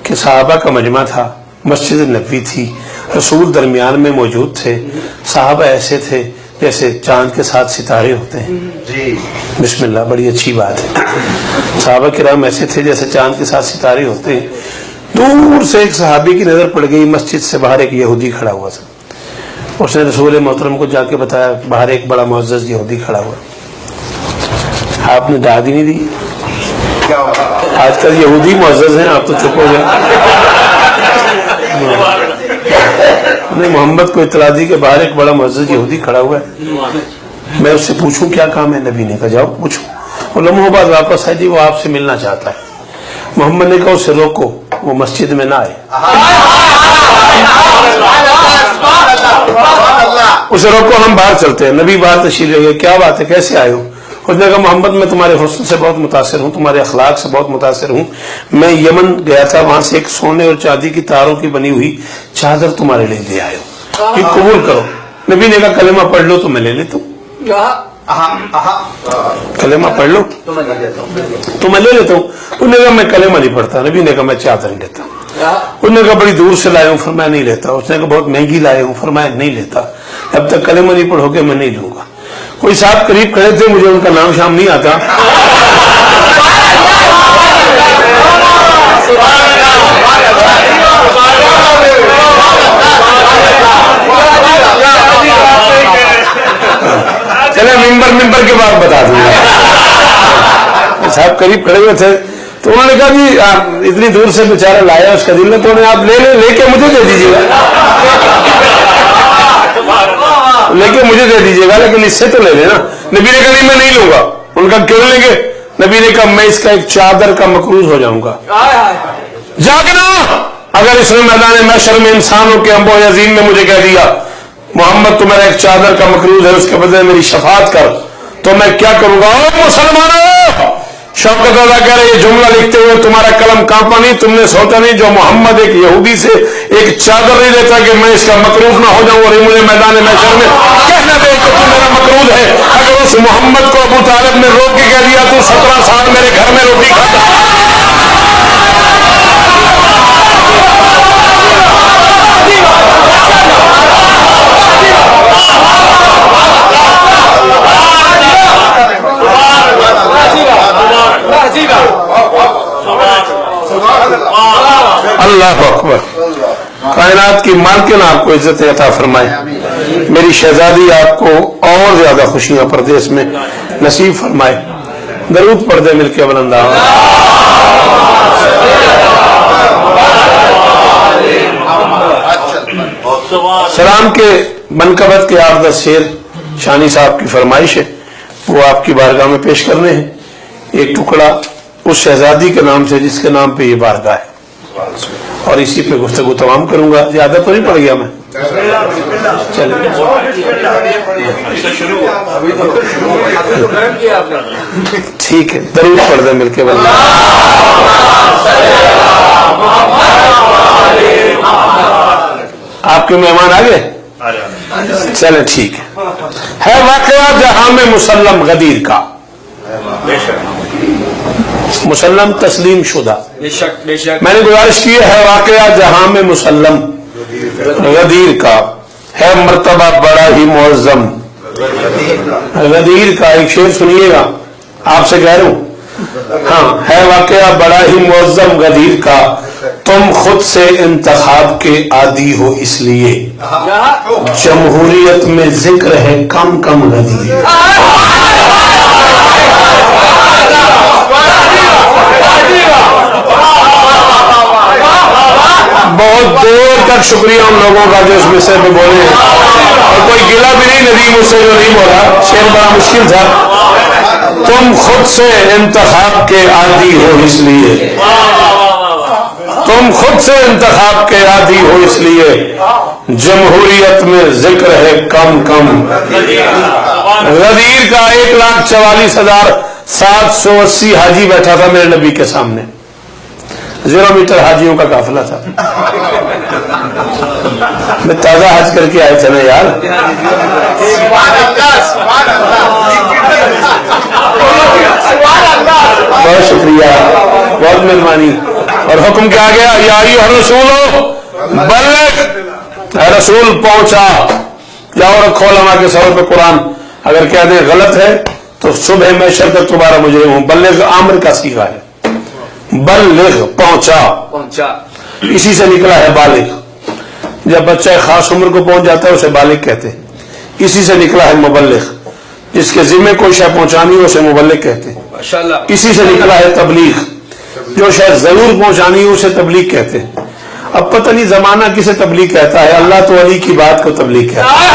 کہ صحابہ کا مجمع تھا، مسجد نبوی تھی، رسول درمیان میں موجود تھے، صحابہ ایسے تھے جیسے چاند کے ساتھ ستارے ہوتے ہیں. بسم اللہ، بڑی اچھی بات ہے. صحابہ کرام ایسے تھے جیسے چاند کے ساتھ ستارے ہوتے ہیں. دور سے ایک صحابی کی نظر پڑ گئی، مسجد سے باہر ایک یہودی کھڑا ہوا تھا. اس نے رسول محترم کو جا کے بتایا باہر ایک بڑا معزز یہودی کھڑا ہوا. آپ نے داد ہی نہیں دی. آج کل یہودی معزز ہیں، آپ تو چپ ہو گئے. نے محمد کو اطلاع دی کہ باہر ایک بڑا معزز یہودی کھڑا ہوا ہے، میں اس سے پوچھوں کیا کام ہے. نبی نے کہا جاؤ پوچھو. اور لمحوں بعد واپس آئے، جی وہ آپ سے ملنا چاہتا ہے. محمد نے کہا اسے روکو، وہ مسجد میں نہ آئے. اسے روکو، ہم باہر چلتے ہیں. نبی باہر تشریف لے گئے. کیا بات ہے، کیسے آئے ہو؟ اس نے کہا محمد میں تمہارے حسن سے بہت متاثر ہوں، تمہارے اخلاق سے بہت متاثر ہوں. میں یمن گیا تھا، وہاں سے ایک سونے اور چاندی کی تاروں کی بنی ہوئی چادر تمہارے لیے لے آئے ہو، کہ قبول کرو. نبی نے کہا کلمہ پڑھ لو تو میں لے لیتا ہوں. کلمہ پڑھ لو تو میں لے لیتا ہوں. انہوں نے کہا میں کلمہ نہیں پڑھتا. نبی نے کہا میں چادر نہیں لیتا. انہوں نے کہا بڑی دور سے لائے ہوں. فرمایا نہیں لیتا. اس نے کہا بہت مہنگی لائے ہوں. فرمایا نہیں لیتا. اب تک کلمہ نہیں پڑھو گے میں نہیں لوں گا. کوئی صاحب قریب کھڑے تھے، مجھے ان کا نام شام نہیں آتا. چلے ممبر کے بعد بتا دوں گا. صاحب قریب کھڑے ہوئے تھے تو انہوں نے کہا جی آپ اتنی دور سے بیچارہ لایا اس کا دل میں، تو انہیں آپ لے کے مجھے دے دیجیے گا، لے کے مجھے دے دیجیے گا، لیکن اس سے تو لے لینا. نبی نے کہا نہیں میں نہیں لوں گا. ان کا کیوں لیں گے؟ نبی نے کہا میں اس کا ایک چادر کا مقروض ہو جاؤں گا. جاگنا، اگر اس نے میدان محشر میں انسانوں کے انبوہ عظیم میں مجھے کہہ دیا محمد تمہارا ایک چادر کا مقروض ہے، اس کے بدلے میری شفاعت کر، تو میں کیا کروں گا؟ او مسلمانوں، شوکت اللہ کہہ رہے یہ جملہ لکھتے ہوئے تمہارا قلم کانپا نہیں؟ تم نے سوچا نہیں جو محمد ایک یہودی سے ایک چادر نہیں لیتا کہ میں اس کا مقروض نہ ہو جاؤں اور یہ مجھے میدان محشر میں کہنا دے کہ تم میرا مقروض ہے؟ اگر اس محمد کو ابو طالب نے روک کے کہہ دیا تو 17 سال میرے گھر میں روٹی کھاتا. اللہ اکبر. کائنات کی مالکن آپ کو عزت عطا فرمائے. میری شہزادی آپ کو اور زیادہ خوشیاں پردیس میں نصیب فرمائے. درود پڑھ دے مل کے بلند آواز. سلام کے منقبت کے 8-10 شعر شانی صاحب کی فرمائش ہے، وہ آپ کی بارگاہ میں پیش کرنے ہیں. ایک ٹکڑا اس شہزادی کے نام سے جس کے نام پہ یہ بارگاہ ہے، اور اسی پہ گفتگو تمام کروں گا. زیادہ تو نہیں پڑ گیا میں؟ چلے ٹھیک ہے. درود پڑھ دیں مل کے بلند. آپ کے مہمان آ گئے؟ چلے ٹھیک ہے. واقعہ جہاں میں مسلم غدیر کا، مسلم تسلیم شدہ. میں نے گزارش کی ہے واقعہ جہاں میں مسلم غدیر کا ہے مرتبہ بڑا ہی معظم. غدیر کا ایک شعر سنیے گا، آپ سے کہہ رہا ہوں. ہاں، ہے واقعہ بڑا ہی معظم غدیر کا، تم خود سے انتخاب کے عادی ہو اس لیے جمہوریت میں ذکر ہے کم کم غدیر. بہت دیر تک شکریہ ان لوگوں کا جو اس مصرے پہ بولے ہیں، اور کوئی گلہ بھی نہیں ندیم مجھ سے جو نہیں بولا. شعر بڑا مشکل تھا. تم خود سے انتخاب کے عادی ہو اس لیے، تم خود سے انتخاب کے عادی ہو اس لیے جمہوریت میں ذکر ہے کم کم. غدیر کا 1,44,780 حاجی بیٹھا تھا میرے نبی کے سامنے. 0 میٹر حاجیوں کا قافلہ تھا. میں تازہ حج کر کے آئے تھے نا یار. بہت شکریہ، بہت مہربانی. اور حکم کیا گیا یا ایھا الرسول بلغ، اے رسول پہنچا. جاؤ رکھو علماء کے سر پہ قرآن، اگر کہہ دیں غلط ہے تو صبح محشر تک تمہارا مجرم ہوں. بلغ امر کا صیغہ ہے، بلغ پہنچا، اسی سے نکلا ہے بالغ. جب بچہ خاص عمر کو پہنچ جاتا ہے اسے بالغ کہتے ہیں، اسی سے نکلا ہے مبلغ. جس کے ذمہ کوئی شے پہنچانی ہو اسے مبلغ کہتے ہیں. اسی سے نکلا ہے تبلیغ، جو شاید ضرور پہنچانی ہو اسے تبلیغ کہتے ہیں. اب پتہ نہیں زمانہ کسے تبلیغ کہتا ہے، اللہ تو علی کی بات کو تبلیغ کہتا ہے.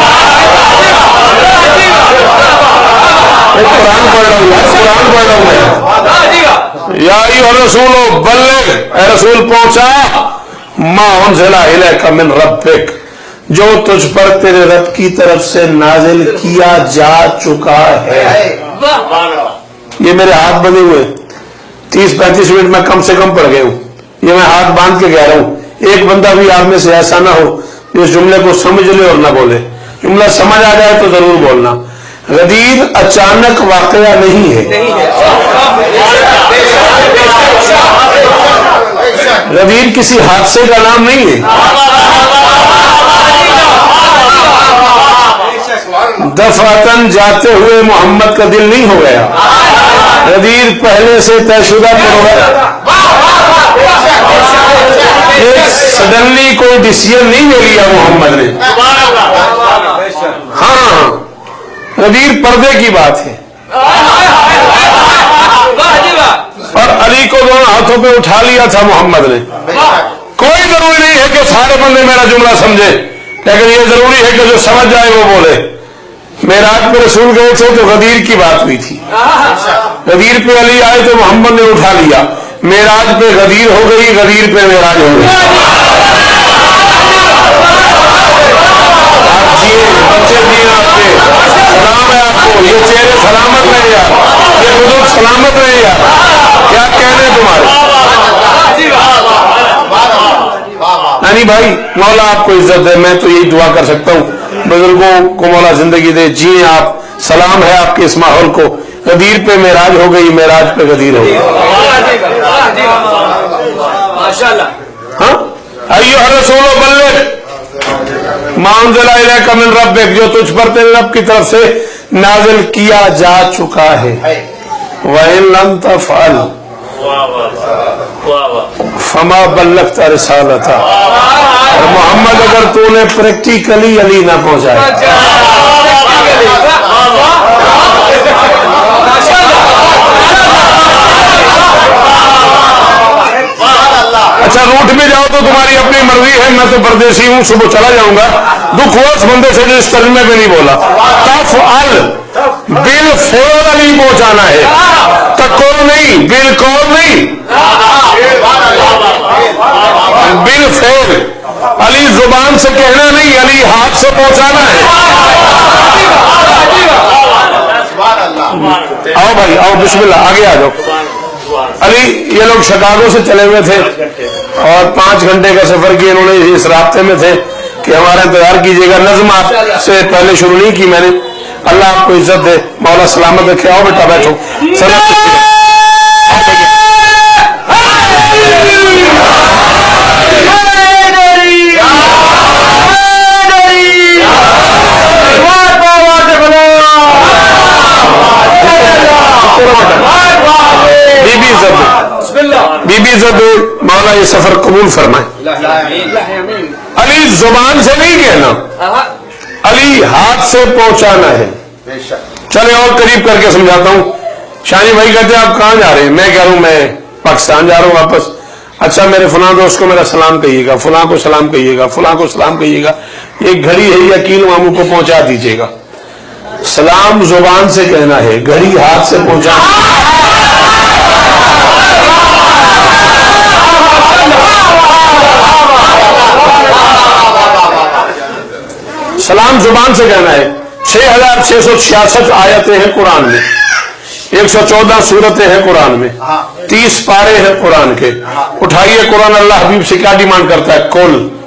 قرآن پڑھ رہا ہوں میں. یا ایھا الرسول بلغ، اے رسول پہنچا، ما انزل الیک من ربک، جو تجھ پر تیرے رب کی طرف سے نازل کیا جا چکا ہے. یہ میرے ہاتھ بندے ہوئے 30-35 منٹ میں کم سے کم پڑھ گئے ہوں. یہ میں ہاتھ باندھ کے کہہ رہا ہوں. ایک بندہ بھی آپ میں سے ایسا نہ ہو جو اس جملے کو سمجھ لے اور نہ بولے. جملہ سمجھ آ جائے تو ضرور بولنا. غدیر اچانک واقعہ نہیں ہے، غدیر کسی حادثے کا نام نہیں ہے. دفعتاً جاتے ہوئے محمد کا دل نہیں ہو گیا. غدیر پہلے سے طے شدہ پروگرام، سڈنلی کوئی ڈیسیژن نہیں لے لیا محمد نے. ہاں غدیر پردے کی بات ہے. اور علی کو دونوں ہاتھوں پہ اٹھا لیا تھا محمد نے. کوئی ضروری نہیں ہے کہ سارے بندے میرا جملہ سمجھے، لیکن یہ ضروری ہے کہ جو سمجھ جائے وہ بولے. معراج پہ رسول گئے تھے تو غدیر کی بات ہوئی تھی. غدیر پہ علی آئے تو محمد نے اٹھا لیا. معراج پہ غدیر ہو گئی، غدیر پہ معراج ہو گئی. آپ جیے، بچے دیے آپ کے، سلام ہے آپ کو. یہ چہرے سلامت رہے یار، یہ بزرگ سلامت رہے یار. کیا کہنے تمہارے. نہیں بھائی، مولا آپ کو عزت دے. میں تو یہی دعا کر سکتا ہوں بزرگوں کو مولا زندگی دے. جی آپ، سلام ہے آپ کے اس ماحول کو. غدیر پہ معراج ہو گئی، معراج پہ غدیر ہو گئی. ہاں ایھا الرسول بلغ ما انزل الیک من ربک، جو تجھ پر تیرے رب کی طرف سے نازل کیا جا چکا ہے. وَإِن لَمْ تَفْعَلْ فَمَا بَلَّغْتَ رِسَالَتَهُ. اور محمد اگر تو نے پریکٹیکلی علی نہ پہنچایا، اچھا روٹ میں جاؤ تو تمہاری اپنی مرضی ہے. میں تو پردیسی ہوں، صبح چلا جاؤں گا. دکھ ہوا اس بندے سے جو اس ترجمے پہ نہیں بولا. تفعل بالفعل علی پہنچانا ہے، تقول نہیں، بالقول نہیں، بالفعل. علی زبان سے کہنا نہیں، علی ہاتھ سے پہنچانا ہے. آؤ بھائی آؤ، بسم اللہ، آگے آ جاؤ. علی یہ لوگ شکاگو سے چلے ہوئے تھے اور 5 گھنٹے کا سفر کیا. انہوں نے اس رابطے میں تھے کہ ہمارا انتظار کیجیے گا. نظم آپ سے پہلے شروع نہیں کی میں نے. اللہ آپ کو عزت دے، مولا سلامت رکھے. آؤ بیٹا بیٹھو. بی بی عزت دے، مولا یہ سفر قبول فرمائے. علی زبان سے نہیں کہنا، علی ہاتھ سے پہنچانا ہے. چلے اور قریب کر کے سمجھاتا ہوں. شاہ جی بھائی کہتے ہیں آپ کہاں جا رہے ہیں؟ میں کہہ رہا ہوں میں پاکستان جا رہا ہوں واپس. اچھا میرے فلاں دوست کو میرا سلام کہیے گا، فلاں کو سلام کہیے گا، فلاں کو سلام کہیے گا. ایک گھڑی ہے یا کیل ماموں کو پہنچا دیجیے گا. سلام زبان سے کہنا ہے، گھڑی ہاتھ سے پہنچانا. سلام زبان سے کہنا ہے. 6666 آیتیں ہیں قرآن میں، 114 سورتیں ہیں قرآن میں، 30 پارے ہیں قرآن کے. اٹھائیے قرآن. اللہ حبیب سے کیا ڈیمانڈ کرتا ہے؟ قل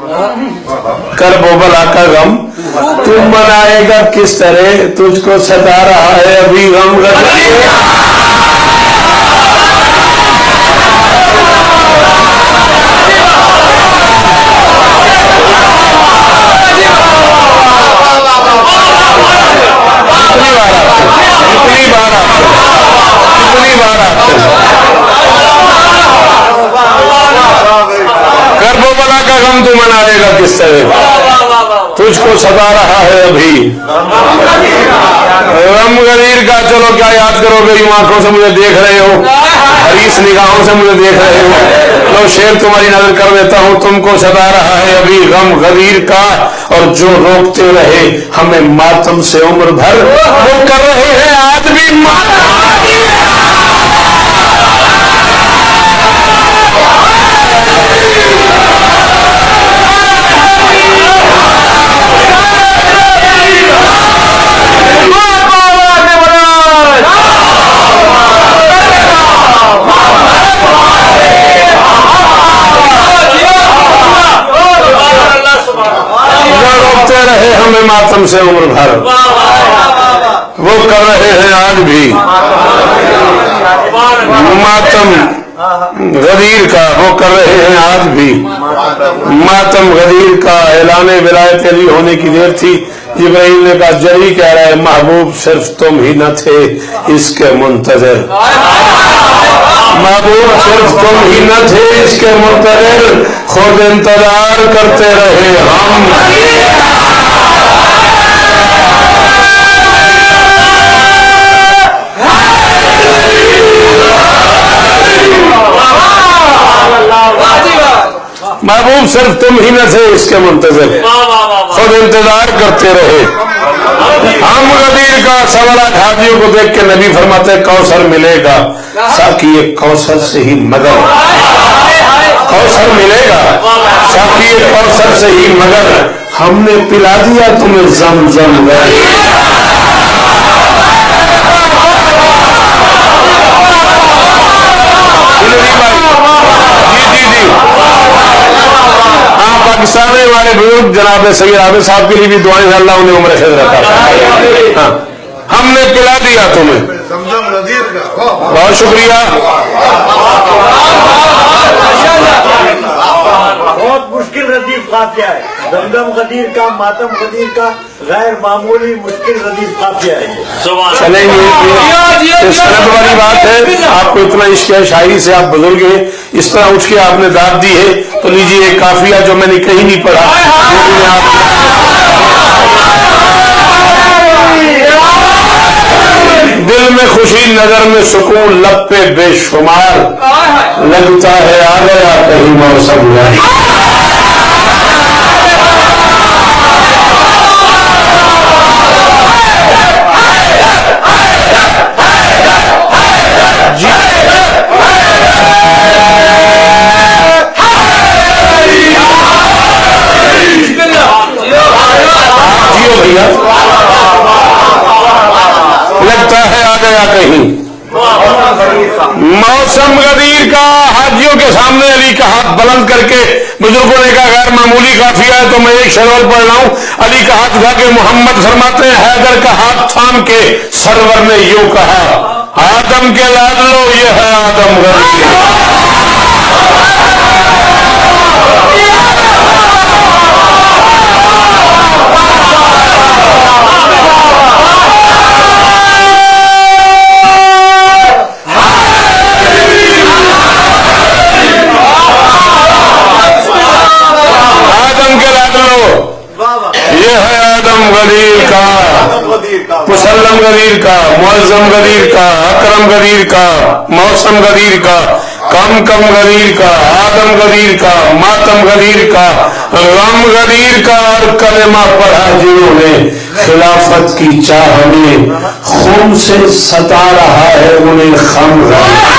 کرب و بلا کا غم تو منائے گا کس طرح، تجھ کو ستا رہا ہے ابھی غم غدیر کرب و بلا کا غم تو منائے گا کس طرح، تجھ کو ستا رہا ہے ابھی غم غدیر کا۔ چلو کیا یاد کرو گے، یوں آنکھوں سے مجھے دیکھ رہے ہو، حریص نگاہوں سے مجھے دیکھ رہے ہو، لو شعر تمہاری نظر کر دیتا ہوں۔ تم کو ستا رہا ہے ابھی غم غدیر کا، اور جو روکتے رہے ہمیں ماتم سے عمر بھر، وہ کر رہے ہیں آج بھی ماتم۔ رہے ہمیں ماتم سے عمر بھر، وہ کر رہے ہیں آج بھی ماتم غدیر کا، وہ کر رہے ہیں آج بھی ماتم غدیر کا۔ اعلان ولایت علی ہونے کی دیر تھی، جبرائیل نے کہا جری کہہ رہا ہے محبوب صرف تم ہی نہ تھے اس کے منتظر، محبوب صرف تم ہی نہ تھے اس کے منتظر، خود انتظار کرتے رہے ہم۔ محبوب صرف تم ہی نہ تھے اس کے منتظر، خود انتظار کرتے رہے ہم۔ غدیر کا سوالہ حاجیوں کو دیکھ کے نبی فرماتے کوثر ملے گا، ساقی کوثر سے ہی مگر، کوثر ملے گا ساقی کوثر سے ہی مگر، ہم نے پلا دیا تمہیں زمزم پاکستان میں ہمارے بزرگ جناب سید عابد صاحب کے لیے بھی دعائیں ہیں، اللہ انہیں عمر خیر رکھا۔ ہم نے پلا دیا تمہیں، بہت شکریہ۔ بہت مشکل ردیف قافیہ ہے، زمزم غدیر کا، ماتم غدیر کا، غیر معمولی مشکل ردیف قافیہ ہے۔ چلیں یہ سند والی بات ہے، آپ کو اتنا عشق ہے شاعری سے، آپ بزرگ ہیں، اس طرح اٹھ کے آپ نے داد دی ہے، تو لیجیے ایک قافیہ جو میں نے کہیں نہیں پڑھا، دل میں خوشی نظر میں سکون لب پہ بے شمار، لگتا ہے آ گیا کہیں موسم بھیا، لگتا ہے آ گیا کہیں موسم غدیر کا۔ حاجیوں کے سامنے علی کا ہاتھ بلند کر کے بزرگوں نے کہا غیر معمولی کافی ہے، تو میں ایک شرول پڑھ رہا ہوں۔ علی کا ہاتھ اٹھا کے محمد فرماتے ہیں حیدر کا ہاتھ تھام کے سرور نے یوں کہا آدم کے لادلو یہ ہے آدم غدیر۔ یہ ہے آدم غدیر کا، مسلم غدیر کا، معظم غدیر کا، اکرم غدیر کا، موسم غدیر کا، کم غدیر کا، آدم غدیر کا، ماتم غدیر کا، غم غدیر کا، اور کلمہ پڑھا جنہوں نے خلافت کی چاہ میں خون سے ستا رہا ہے انہیں خم غدیر۔